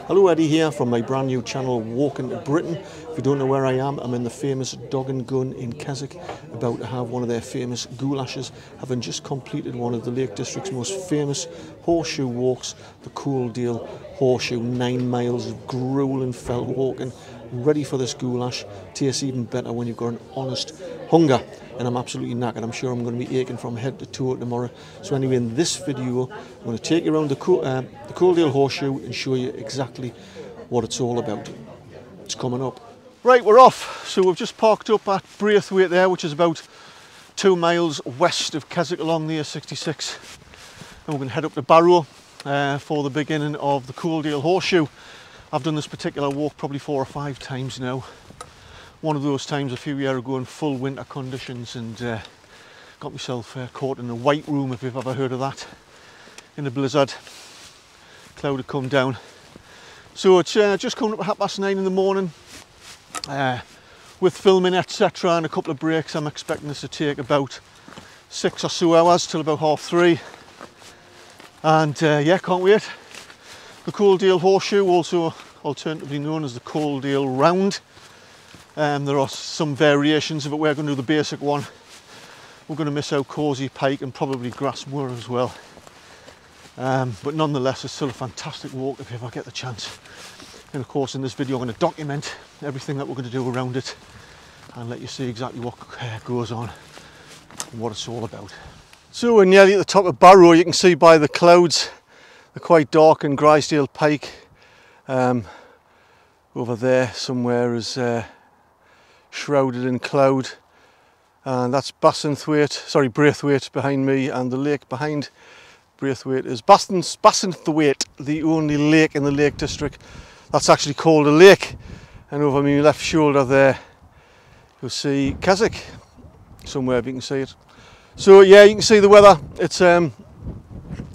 Hello, Eddie here from my brand new channel Walking to Britain. If you don't know where I am, I'm in the famous Dog and Gun in Keswick, about to have one of their famous goulashes, having just completed one of the Lake District's most famous horseshoe walks, the Coledale Horseshoe, 9 miles of grueling felt walking, ready for this goulash. Tastes even better when you've got an honest hunger. And I'm absolutely knackered. I'm sure I'm going to be aching from head to toe tomorrow. So anyway, in this video, I'm going to take you around the Coledale Horseshoe and show you exactly what it's all about. It's coming up. Right, we're off. So we've just parked up at Braithwaite there, which is about 2 miles west of Keswick along the A66. And we're going to head up to Barrow for the beginning of the Coledale Horseshoe. I've done this particular walk probably 4 or 5 times now. One of those times a few years ago in full winter conditions, and got myself caught in a white room, if you've ever heard of that, in a blizzard. Cloud had come down. So it's just coming up at 9:30 in the morning. With filming etc and a couple of breaks, I'm expecting this to take about 6 or so hours till about 3:30. And yeah, can't wait. The Coledale Horseshoe, also alternatively known as the Coledale Round. There are some variations of it. We're going to do the basic one. We're going to miss out Causey Pike and probably Grassmoor as well. But nonetheless, it's still a fantastic walk if you ever get the chance. And of course, in this video, I'm going to document everything that we're going to do around it and let you see exactly what goes on and what it's all about. So we're nearly at the top of Barrow. You can see by the clouds, they're quite dark, and Grisdale Pike over there somewhere is shrouded in cloud, and that's Braithwaite behind me, and the lake behind Braithwaite is Bassenthwaite, the only lake in the Lake District that's actually called a lake. And over my left shoulder there you'll see Keswick somewhere, if you can see it. So yeah, you can see the weather. It's there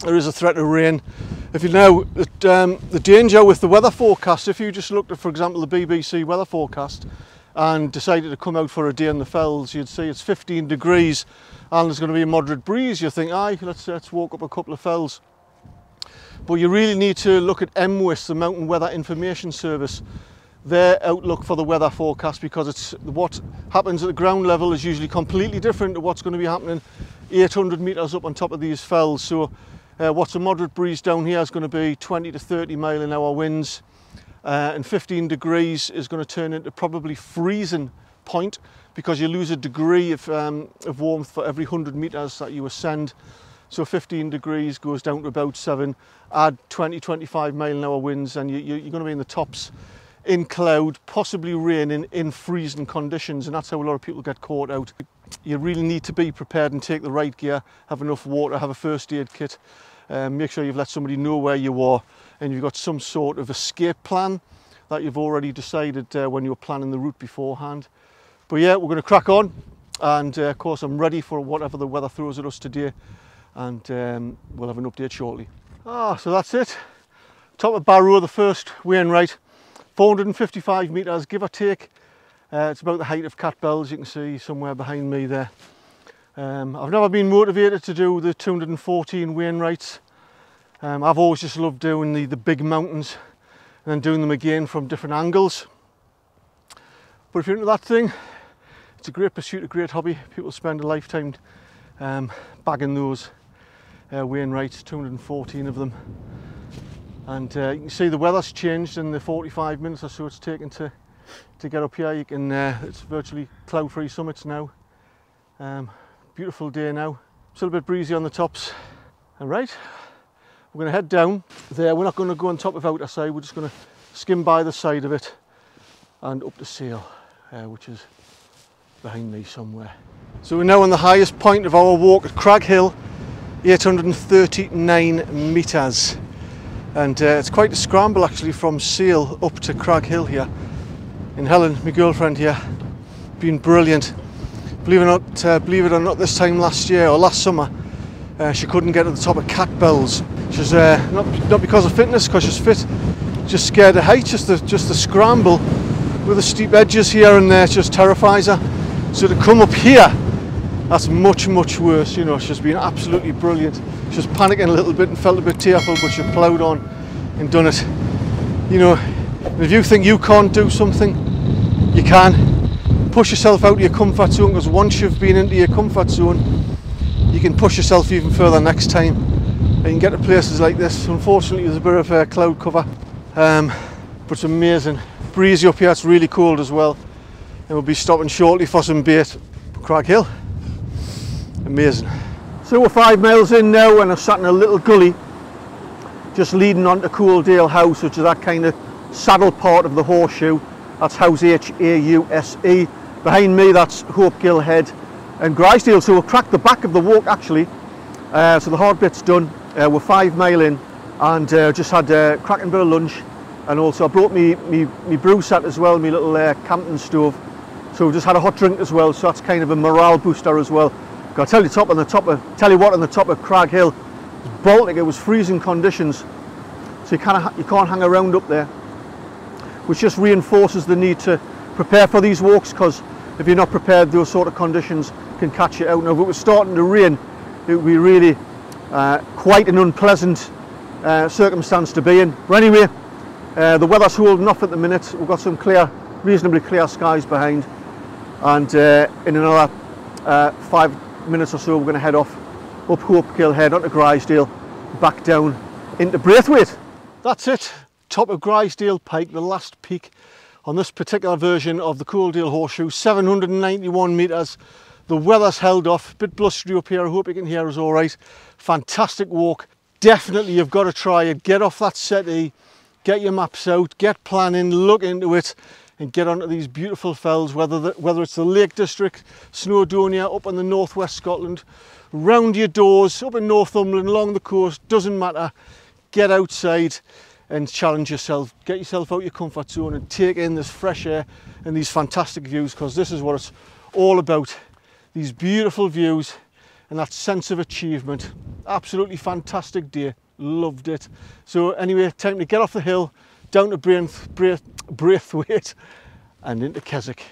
is a threat of rain. If you know the danger with the weather forecast, if you just looked at, for example, the BBC weather forecast and decided to come out for a day in the fells, you'd see it's 15 degrees and there's going to be a moderate breeze. You think, aye, let's walk up a couple of fells. But you really need to look at MWIS, the Mountain Weather Information Service, their outlook for the weather forecast, because it's what happens at the ground level is usually completely different to what's going to be happening 800 metres up on top of these fells. So what's a moderate breeze down here is going to be 20 to 30 mile an hour winds. And 15 degrees is going to turn into probably freezing point, because you lose a degree of warmth for every 100 metres that you ascend. So 15 degrees goes down to about 7, add 20-25 mile an hour winds, and you're going to be in the tops in cloud, possibly rain in freezing conditions, and that's how a lot of people get caught out. You really need to be prepared and take the right gear, have enough water, have a first aid kit, make sure you've let somebody know where you are, and you've got some sort of escape plan that you've already decided when you were planning the route beforehand. But yeah, we're going to crack on, and of course I'm ready for whatever the weather throws at us today, and we'll have an update shortly. So that's it. Top of Barrow, the first Wainwright, 455 metres give or take. It's about the height of Cat Bells, you can see somewhere behind me there. I've never been motivated to do the 214 Wainwrights. I've always just loved doing the big mountains and then doing them again from different angles. But if you're into that thing, it's a great pursuit, a great hobby. People spend a lifetime bagging those Wainwrights, 214 of them. And you can see the weather's changed in the 45 minutes or so it's taken to get up here. You can it's virtually cloud-free summits now. Beautiful day now. Still a bit breezy on the tops. All right, we're going to head down there. We're not going to go on top of outer side. We're just going to skim by the side of it and up the Sale, which is behind me somewhere. So we're now on the highest point of our walk at Crag Hill, 839 metres. And it's quite a scramble actually from Sale up to Crag Hill here. And Helen, my girlfriend here, been brilliant. Believe it or not, this time last year or last summer, she couldn't get to the top of Cat Bells. She's not because of fitness, because she's fit, just scared of height. Just the scramble with the steep edges here and there just terrifies her. So to come up here, that's much worse. You know, she's been absolutely brilliant. She was panicking a little bit and felt a bit tearful, but she ploughed on and done it. You know, if you think you can't do something, you can. Push yourself out of your comfort zone, because once you've been into your comfort zone, you can push yourself even further next time. And you can get to places like this. Unfortunately, there's a bit of cloud cover, but it's amazing. Breezy up here, it's really cold as well. And we'll be stopping shortly for some bait. Crag Hill, amazing. So we're 5 miles in now, and I'm sat in a little gully just leading on to Coledale House, which is that kind of saddle part of the Horseshoe. That's House H-A-U-S-E. Behind me, that's Hopegill Head and Grisedale. So we've cracked the back of the walk actually. So the hard bit's done. We're 5 mile in, and just had a cracking bit of lunch, and also I brought me brew set as well, my little camping stove. So we just had a hot drink as well. So that's kind of a morale booster as well. I tell you what, on the top of Crag Hill, it was Baltic. It was freezing conditions, so you can't hang around up there, which just reinforces the need to prepare for these walks, because if you're not prepared, those sort of conditions can catch you out. Now, if it was starting to rain, it would be really quite an unpleasant circumstance to be in. But anyway, the weather's holding off at the minute. We've got some reasonably clear skies behind, and in another 5 minutes or so, we're going to head off up Hopegill Head onto Grisedale, back down into Braithwaite. That's it, top of Grisedale Pike, the last peak on this particular version of the Coledale Horseshoe, 791 metres. The weather's held off, a bit blustery up here. I hope you can hear us all right. Fantastic walk. Definitely you've got to try it. Get off that settee, get your maps out, get planning, look into it, and get onto these beautiful fells, whether it's the Lake District, Snowdonia, up in the northwest Scotland, round your doors, up in Northumberland, along the coast, doesn't matter. Get outside and challenge yourself, get yourself out your comfort zone and take in this fresh air and these fantastic views, because this is what it's all about. These beautiful views and that sense of achievement. Absolutely fantastic day, loved it. So anyway, time to get off the hill, down to Braithwaite and into Keswick.